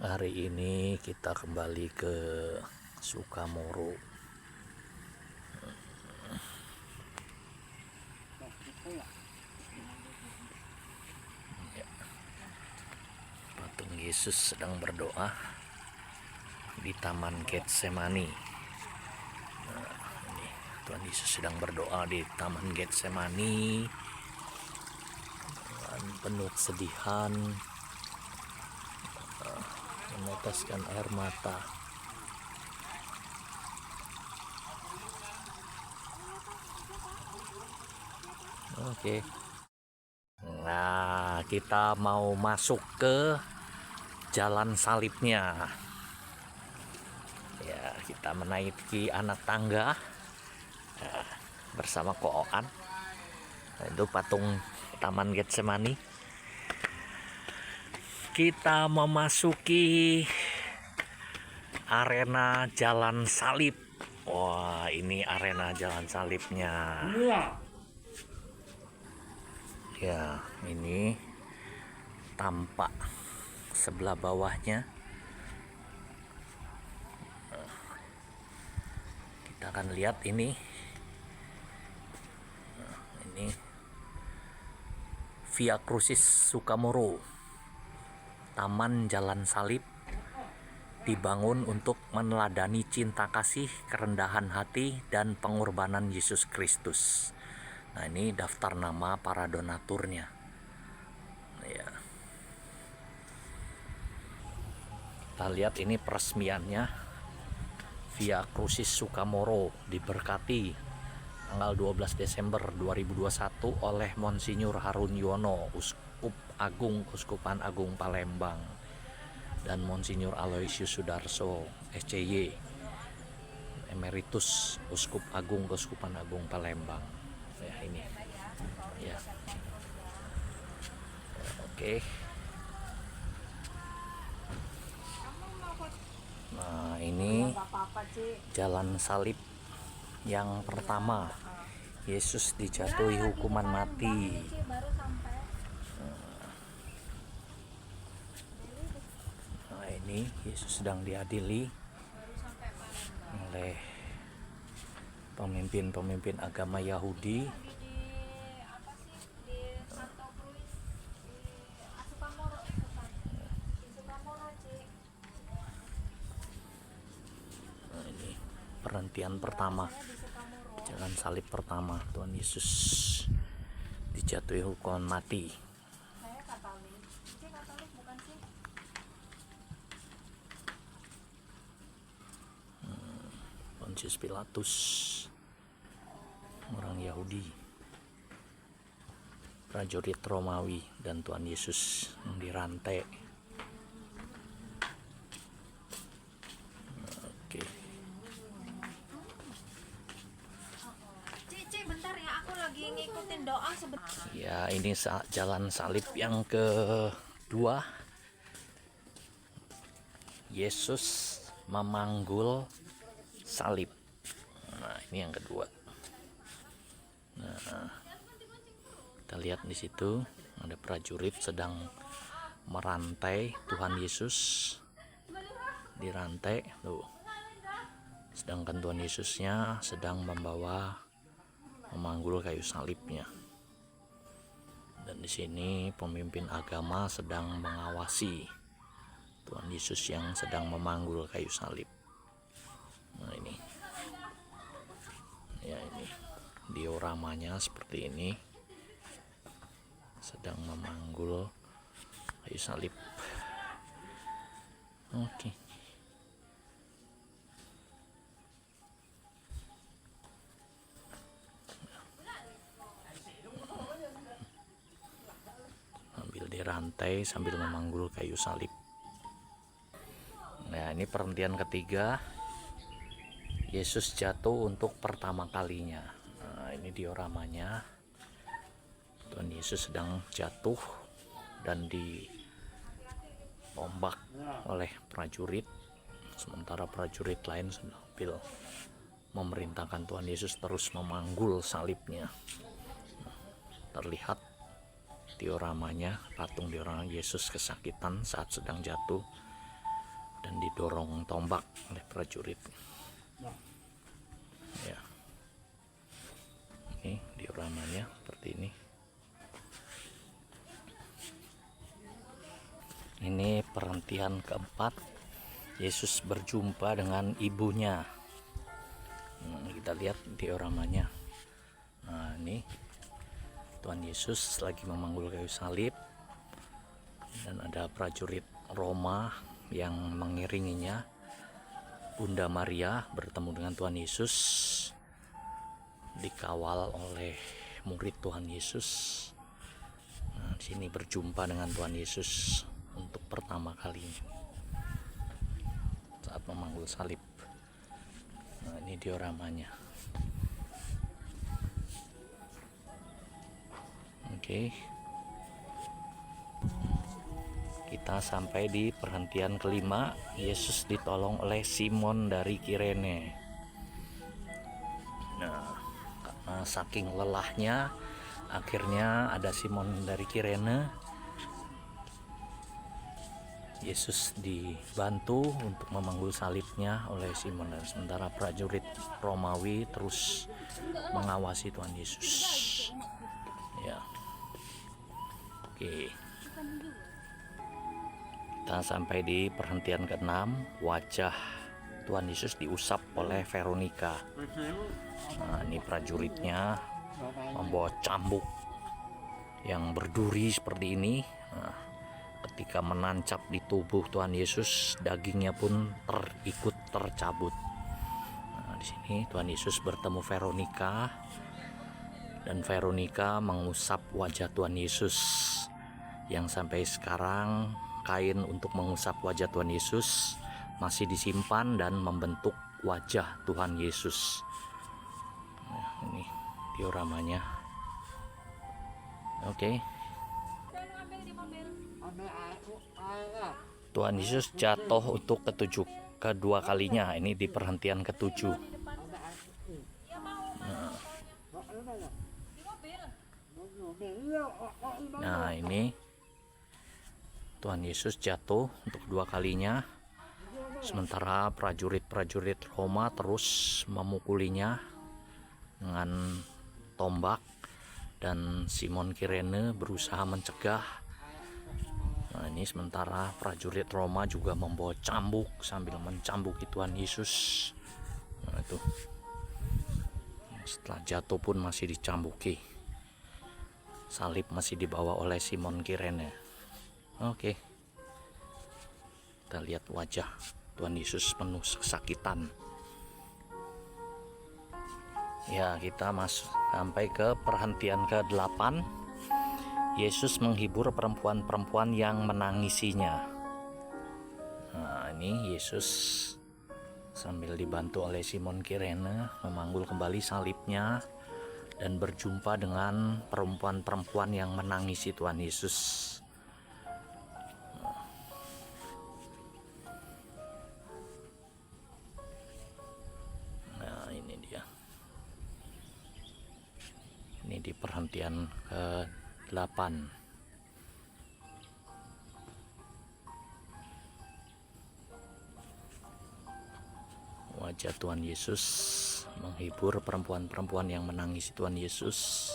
Hari ini kita kembali ke Sukamoro. Patung Yesus sedang berdoa di Taman Getsemani. Ini Tuhan Yesus sedang berdoa di Taman Getsemani dengan penuh kesedihan, meneteskan air mata. Oke. Nah, kita mau masuk ke jalan salibnya. Ya, kita menaiki anak tangga bersama Koan. Itu patung Taman Getsemani. Kita memasuki arena jalan salib. Wah, ini arena jalan salibnya. Ya, ini tampak sebelah bawahnya. Kita akan lihat ini Via Crucis Sukamoro, Taman Jalan Salib, dibangun untuk meneladani cinta kasih, kerendahan hati, dan pengorbanan Yesus Kristus. Nah, ini daftar nama para donaturnya. Ya. Kita lihat ini peresmiannya. Via Crucis Sukamoro diberkati tanggal 12 Desember 2021 oleh Monsinyur Harun Yuwono, Uskup Agung Keuskupan Agung Palembang, dan Monsinyur Aloysius Sudarso, SCY, Emeritus Uskup Agung Keuskupan Agung Palembang. Ya, ini. Ya. Oke. Nah, ini jalan salib yang pertama. Yesus dijatuhi hukuman mati. Nah, ini Yesus sedang diadili oleh pemimpin-pemimpin agama Yahudi. Nah, ini perhentian pertama, jalan salib pertama. Tuhan Yesus dijatuhi hukuman mati. Pontius Pilatus, orang Yahudi, prajurit Romawi, dan Tuhan Yesus yang dirantai. Oke. Cici, bentar ya, aku lagi ngikutin doa sebentar. Ya, ini jalan salib yang kedua. Yesus memanggul salib. Nah, ini yang kedua. Nah, kita lihat di situ ada prajurit sedang merantai Tuhan Yesus, dirantai tuh. Sedangkan Tuhan Yesusnya sedang memanggul kayu salibnya. Dan di sini pemimpin agama sedang mengawasi Tuhan Yesus yang sedang memanggul kayu salib. Nah, ini. Ya, ini dioramanya seperti ini. Sedang memanggul kayu salib. Oke. Sambil dirantai sambil memanggul kayu salib. Nah, ini perhentian ketiga. Yesus jatuh untuk pertama kalinya. Nah, ini dioramanya. Tuhan Yesus sedang jatuh dan diombak oleh prajurit, sementara prajurit lain sambil memerintahkan Tuhan Yesus terus memanggul salibnya. Terlihat dioramanya, patung diorama Yesus kesakitan saat sedang jatuh dan didorong tombak oleh prajurit. Ya, ini dioramanya seperti ini. Ini perhentian keempat, Yesus berjumpa dengan ibunya. Kita lihat dioramanya. Nah, ini Tuhan Yesus lagi memanggul kayu salib, dan ada prajurit Roma yang mengiringinya. Bunda Maria bertemu dengan Tuhan Yesus, dikawal oleh murid Tuhan Yesus. Nah, di sini berjumpa dengan Tuhan Yesus untuk pertama kalinya saat memanggul salib. Nah, ini dioramanya. Oke. Kita sampai di perhentian kelima, Yesus ditolong oleh Simon dari Kirene. Nah, karena saking lelahnya, akhirnya ada Simon dari Kirene. Yesus dibantu untuk memanggul salibnya oleh Simon, dan sementara prajurit Romawi terus mengawasi Tuhan Yesus. Ya. Oke. Kita sampai di perhentian ke-6, wajah Tuhan Yesus diusap oleh Veronica. Nah, ini prajuritnya membawa cambuk yang berduri seperti ini. Nah, ketika menancap di tubuh Tuhan Yesus, dagingnya pun ikut tercabut. Nah, di sini Tuhan Yesus bertemu Veronica, dan Veronica mengusap wajah Tuhan Yesus, yang sampai sekarang kain untuk mengusap wajah Tuhan Yesus masih disimpan dan membentuk wajah Tuhan Yesus. Nah, ini dioramanya. Oke. Tuhan Yesus jatuh untuk kedua kalinya. Ini di perhentian ke-7. Nah, ini Tuhan Yesus jatuh untuk kedua kalinya, sementara prajurit-prajurit Roma terus memukulinya dengan tombak, dan Simon Kirene berusaha mencegah. Nah, ini sementara prajurit Roma juga membawa cambuk sambil mencambuki Tuhan Yesus. Nah, itu setelah jatuh pun masih dicambuki. Salib masih dibawa oleh Simon Kirene. Oke. Kita lihat wajah Tuhan Yesus penuh kesakitan. Ya, kita masuk sampai ke perhentian ke-8. Yesus menghibur perempuan-perempuan yang menangisinya. Nah, ini Yesus sambil dibantu oleh Simon Kirene memanggul kembali salibnya dan berjumpa dengan perempuan-perempuan yang menangisi Tuhan Yesus. Nah, ini dia. Ini di perhentian ke-8. Wajah Tuhan Yesus menghibur perempuan-perempuan yang menangisi Tuhan Yesus.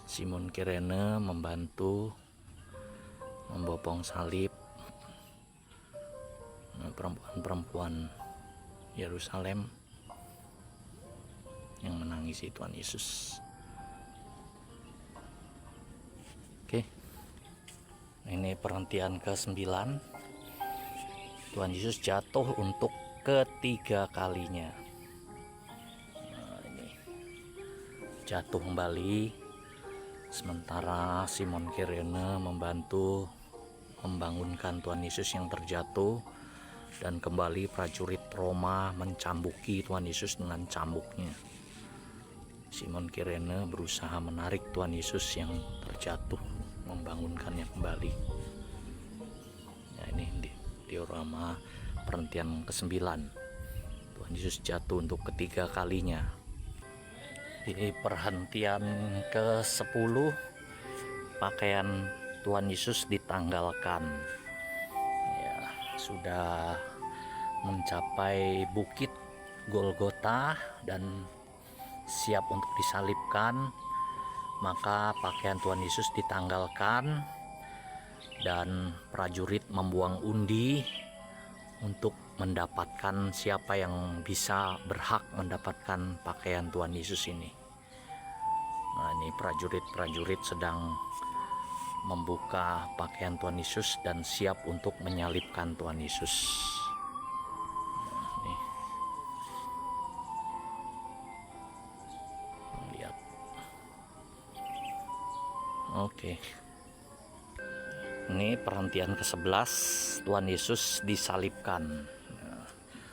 Simon Kirene membantu membopong salib perempuan-perempuan Yerusalem yang menangisi Tuhan Yesus. Oke. Ini perhentian ke-9. Tuhan Yesus jatuh untuk ketiga kalinya. Nah, ini jatuh kembali, sementara Simon Kirene membantu membangunkan Tuhan Yesus yang terjatuh, dan kembali prajurit Roma mencambuki Tuhan Yesus dengan cambuknya. Simon Kirene berusaha menarik Tuhan Yesus yang terjatuh, membangunkannya kembali. Ya, ini diorama perhentian ke-9. Tuhan Yesus jatuh untuk ketiga kalinya. Di perhentian ke-10, pakaian Tuhan Yesus ditanggalkan. Ya, sudah mencapai bukit Golgota dan siap untuk disalibkan, maka pakaian Tuhan Yesus ditanggalkan dan prajurit membuang undi untuk mendapatkan siapa yang bisa berhak mendapatkan pakaian Tuhan Yesus ini. Nah, ini prajurit-prajurit sedang membuka pakaian Tuhan Yesus dan siap untuk menyalibkan Tuhan Yesus. Nah, ini. Lihat. Oke. Ini perhentian ke-11, Tuhan Yesus disalibkan. Nah,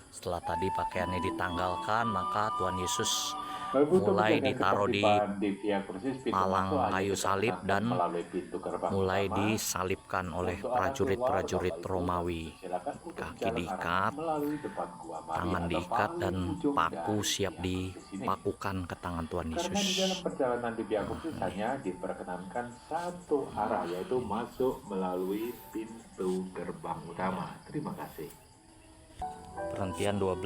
setelah tadi pakaiannya ditanggalkan, maka Tuhan Yesus mulai ditaruh di palang kayu salib dan mulai disalibkan oleh prajurit-prajurit Romawi. Kaki diikat, tangan diikat, dan paku siap dipakukan ke tangan Tuhan Yesus. Dalam perjalanan di via khusus hanya diperkenankan satu arah, yaitu masuk melalui pintu gerbang utama. Terima kasih. Perhentian 12,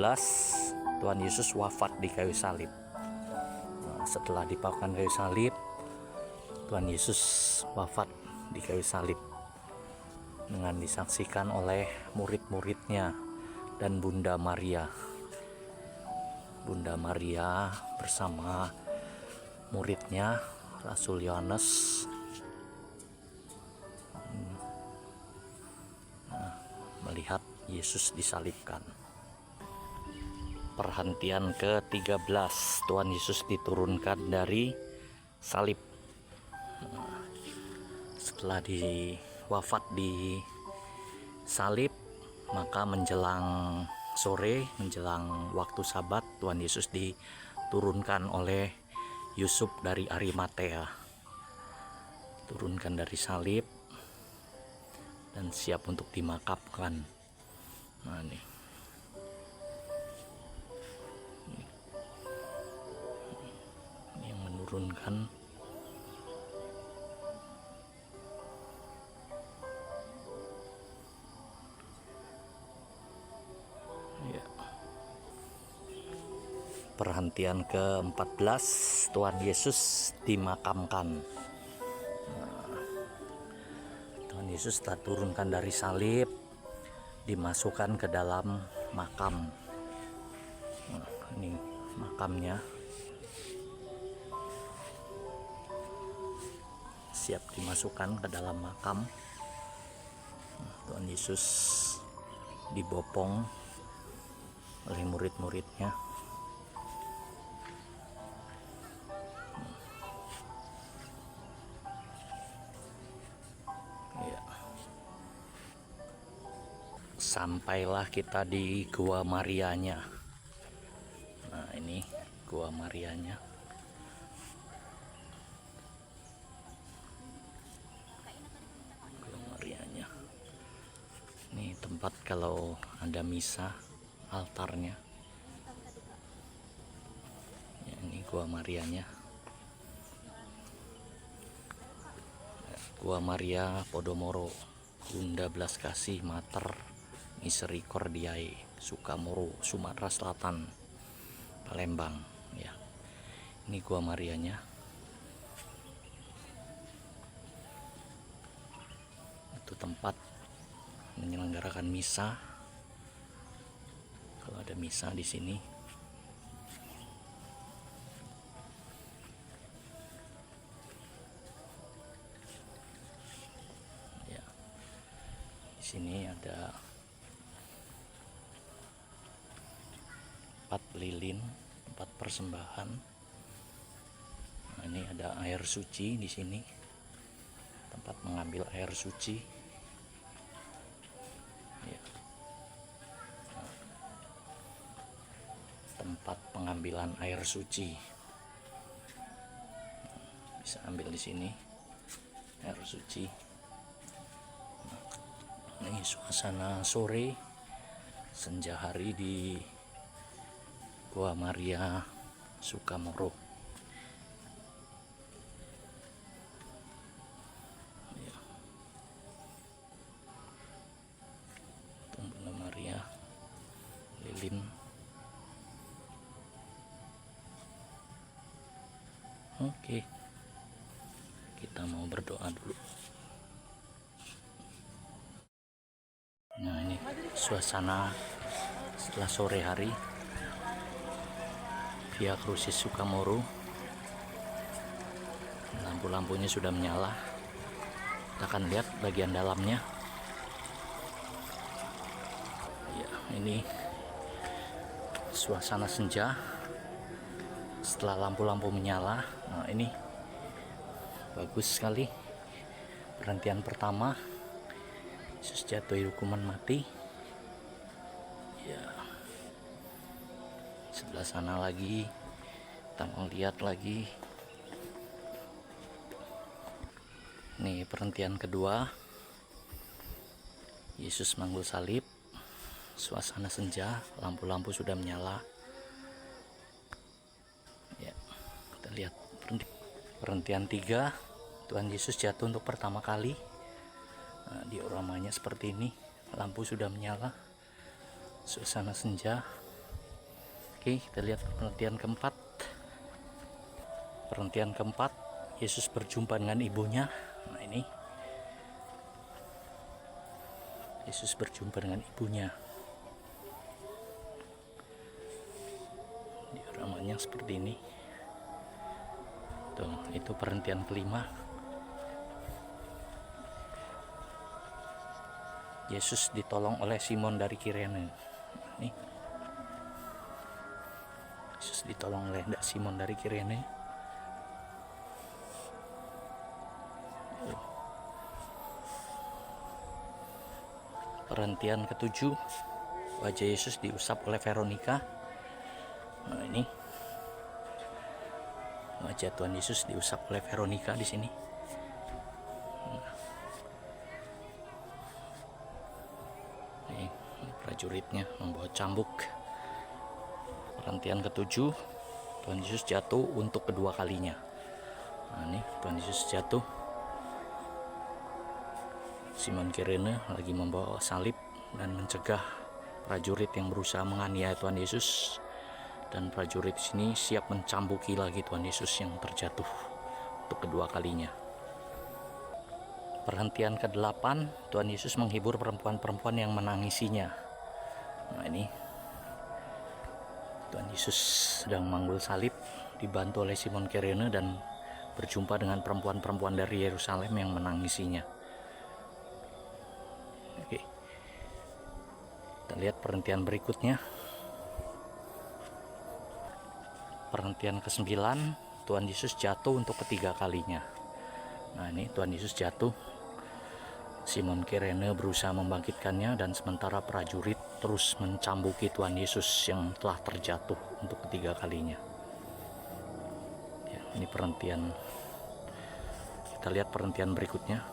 Tuhan Yesus wafat di kayu salib. Nah, setelah dipakukan kayu salib, Tuhan Yesus wafat di kayu salib dengan disaksikan oleh murid-muridnya dan Bunda Maria. Bunda Maria bersama muridnya Rasul Yohanes melihat Yesus disalibkan. Perhentian ke-13, Tuhan Yesus diturunkan dari salib. Setelah wafat di salib, maka menjelang sore, menjelang waktu Sabat, Tuhan Yesus diturunkan oleh Yusuf dari Arimatea. Turunkan dari salib dan siap untuk dimakamkan. Nah, ini yang menurunkan. Ya. Perhentian ke-14, Tuhan Yesus dimakamkan. Tuhan Yesus telah turunkan dari salib, dimasukkan ke dalam makam. Nah, ini makamnya, siap dimasukkan ke dalam makam. Tuhan Yesus dibopong oleh murid-muridnya. Ya. Sampailah kita di Gua Marianya. Nah, ini Gua Marianya. Gua Marianya. Ini tempat kalau ada misa, altarnya. Ya, ini Gua Marianya. Gua Maria Podomoro, Bunda Belas Kasih Mater Misericordiae, Sukamoro, Sumatera Selatan, Palembang. Ya, ini Gua Marianya. Itu tempat menyelenggarakan misa. Kalau ada misa di sini. Ya. Di sini ada 4 lilin, 4 persembahan. Nah, ini ada air suci di sini. Tempat mengambil air suci. Ya. Nah, tempat pengambilan air suci. Bisa ambil di sini air suci. Nah, ini suasana sore senja hari di Gua Maria Sukamoro. Ya. Bunda Maria lilin. Oke, kita mau berdoa dulu. Nah, ini suasana setelah sore hari Via Crucis Sukamoro. Lampu-lampunya sudah menyala. Kita akan lihat bagian dalamnya. Ya, ini suasana senja setelah lampu-lampu menyala. Nah, ini bagus sekali. Perhentian pertama, Yesus jatuh hukuman mati. Ya, sebelah sana lagi kita mau lihat lagi. Nih perhentian kedua, Yesus manggul salib. Suasana senja, lampu-lampu sudah menyala. Ya, kita lihat perhentian tiga, Tuhan Yesus jatuh untuk pertama kali. Nah, dioramanya seperti ini, lampu sudah menyala, suasana senja. Oke, kita lihat perhentian keempat. Perhentian keempat, Yesus berjumpa dengan ibunya. Nah, ini Yesus berjumpa dengan ibunya. Dioramanya seperti ini. Tuh, itu perhentian kelima. Yesus ditolong oleh Simon dari Kirene. Nih, Yesus ditolong oleh Simon dari Kirene. Perhentian ketujuh, wajah Yesus diusap oleh Veronica. Nah, ini wajah Tuhan Yesus diusap oleh Veronica di sini. Ini prajuritnya membawa cambuk. Perhentian ketujuh, Tuhan Yesus jatuh untuk kedua kalinya. Nah, ini Tuhan Yesus jatuh. Simon Kirene lagi membawa salib dan mencegah prajurit yang berusaha menganiaya Tuhan Yesus, dan prajurit sini siap mencambuki lagi Tuhan Yesus yang terjatuh untuk kedua kalinya. Perhentian ke-8, Tuhan Yesus menghibur perempuan-perempuan yang menangisinya. Nah, ini Tuhan Yesus sedang manggul salib, dibantu oleh Simon Kirene dan berjumpa dengan perempuan-perempuan dari Yerusalem yang menangisinya. Oke, kita lihat perhentian berikutnya. Perhentian ke-9, Tuhan Yesus jatuh untuk ketiga kalinya. Nah, ini Tuhan Yesus jatuh. Simon Kirene berusaha membangkitkannya, dan sementara prajurit terus mencambuki Tuhan Yesus yang telah terjatuh untuk ketiga kalinya. Ya, ini perhentian. Kita lihat perhentian berikutnya.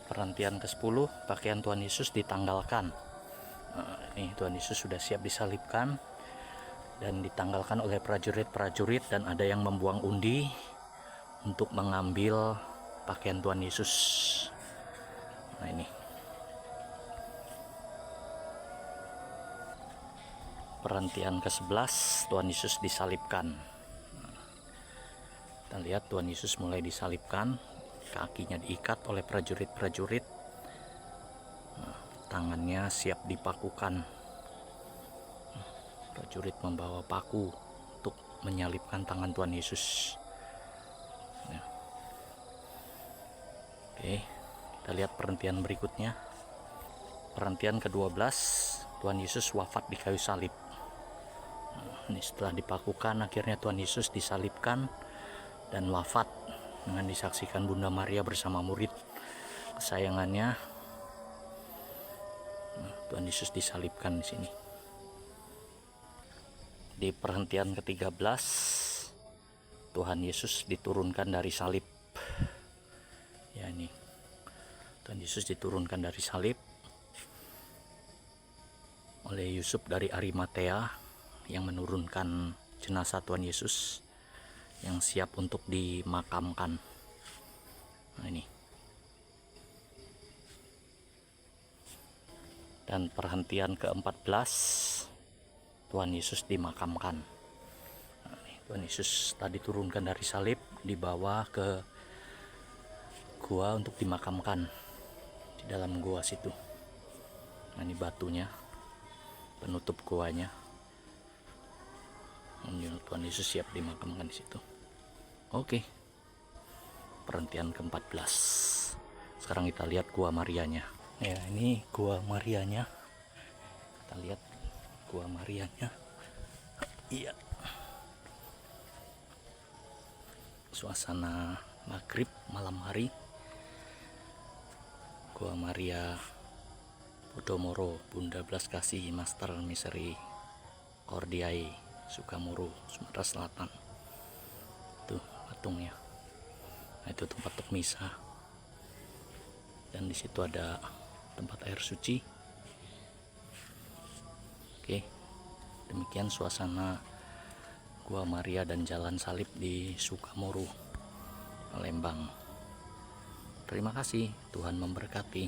Perhentian ke-10, pakaian Tuhan Yesus ditanggalkan. Nah, ini Tuhan Yesus sudah siap disalibkan dan ditanggalkan oleh prajurit-prajurit, dan ada yang membuang undi untuk mengambil pakaian Tuhan Yesus. Nah, ini perhentian ke-11, Tuhan Yesus disalibkan. Kita lihat Tuhan Yesus mulai disalibkan, kakinya diikat oleh prajurit-prajurit. Nah, tangannya siap dipakukan. Prajurit membawa paku untuk menyalibkan tangan Tuhan Yesus. Ya. Oke, kita lihat perhentian berikutnya. Perhentian ke-12, Tuhan Yesus wafat di kayu salib. Nah, ini setelah dipakukan, akhirnya Tuhan Yesus disalibkan dan wafat, dengan disaksikan Bunda Maria bersama murid kesayangannya. Nah, Tuhan Yesus disalibkan di sini. Di perhentian ke-13, Tuhan Yesus diturunkan dari salib. Ya, ini Tuhan Yesus diturunkan dari salib oleh Yusuf dari Arimatea, yang menurunkan jenazah Tuhan Yesus yang siap untuk dimakamkan. Nah, ini. Dan perhentian ke-14, Tuhan Yesus dimakamkan. Nah, nih, Tuhan Yesus tadi turunkan dari salib, dibawa ke gua untuk dimakamkan di dalam gua situ. Nah, ini batunya penutup guanya. Tuhan Yesus siap dimakamkan di situ. Oke, perhentian ke-14. Sekarang kita lihat gua Marianya. Ya, ini gua Marianya. Kita lihat gua Marianya. Iya. Suasana maghrib malam hari. Gua Maria Podomoro, Bunda Belas Kasih, Master Miseri Cordiae, Sukamoro, Sumatera Selatan. Tuh patungnya. Nah, itu tempat untuk misa. Dan di situ ada tempat air suci. Oke. Demikian suasana Gua Maria dan Jalan Salib di Sukamoro, Palembang. Terima kasih, Tuhan memberkati.